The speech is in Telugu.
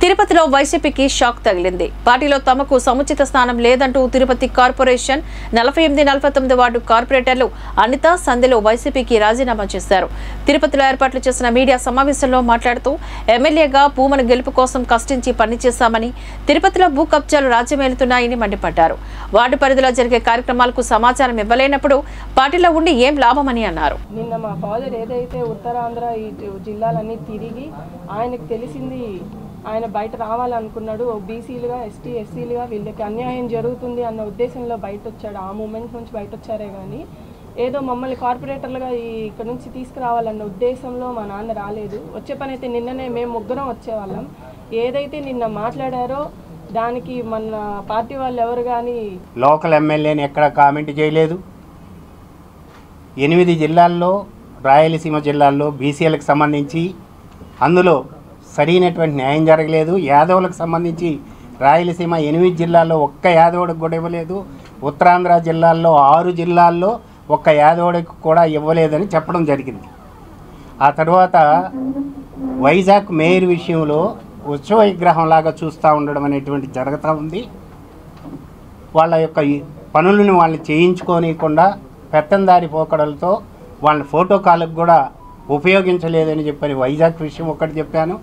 తిరుపతిలో వైసీపీకి షాక్ తగిలింది. పార్టీలో తమకు సముచిత స్థానం లేదంటూ తిరుపతి కార్పొరేషన్ 48-49 వార్డు కార్పొరేటర్లు అనిత సందెలో వైసీపీకి రాజీనామా చేశారు. తిరుపతిలో ఏర్పాట్లు చేసిన మీడియా సమావేశంలో మాట్లాడుతూ ఎమ్మెల్యేగా భూమన గెలుపు కోసం కష్టించి పనిచేశామని, తిరుపతిలో భూ కబ్జాలు రాజ్యమేలుతున్నాయని మండిపడ్డారు. వార్డు పరిధిలో జరిగే కార్యక్రమాలకు సమాచారం ఇవ్వలేనప్పుడు పార్టీలో ఉండి ఏం లాభమని అన్నారు. నిన్న మా ఫాదర్ ఏదైతే ఉత్తరాంధ్ర ఈ జిల్లాలన్నీ తిరిగి ఆయనకు తెలిసింది ఆయన బయట రావాలనుకున్నాడు. బీసీలుగా ఎస్సీలుగా వీళ్ళకి అన్యాయం జరుగుతుంది అన్న ఉద్దేశంలో బయట వచ్చాడు. ఆ మూమెంట్ నుంచి బయట వచ్చారే కానీ ఏదో మమ్మల్ని కార్పొరేటర్లుగా ఇక్కడ నుంచి తీసుకురావాలన్న ఉద్దేశంలో మా నాన్న రాలేదు. వచ్చే పని అయితే నిన్ననే మేము ముగ్గురం వచ్చేవాళ్ళం. ఏదైతే నిన్న మాట్లాడారో దానికి మన పార్టీ వాళ్ళు ఎవరు కానీ లోకల్ ఎమ్మెల్యేని ఎక్కడ కామెంట్ చేయలేదు. 8 జిల్లాల్లో రాయలసీమ జిల్లాల్లో బీసీలకు సంబంధించి అందులో సరైనటువంటి న్యాయం జరగలేదు. యాదవులకు సంబంధించి రాయలసీమ 8 జిల్లాల్లో ఒక్క యాదవుడికి కూడా ఇవ్వలేదు. ఉత్తరాంధ్ర జిల్లాల్లో 6 జిల్లాల్లో ఒక్క యాదవుడికి కూడా ఇవ్వలేదని చెప్పడం జరిగింది. ఆ తర్వాత వైజాగ్ మేయర్ విషయంలో ఉత్సవ విగ్రహంలాగా చూస్తూ ఉండడం అనేటువంటి జరుగుతూ ఉంది. వాళ్ళ యొక్క పనులను వాళ్ళని చేయించుకోనికుండా పెత్తందారి పోకడలతో వాళ్ళ ఫోటో కాలకు కూడా ఉపయోగించలేదని చెప్పని వైజాగ్ విషయం ఒకటి చెప్పాను.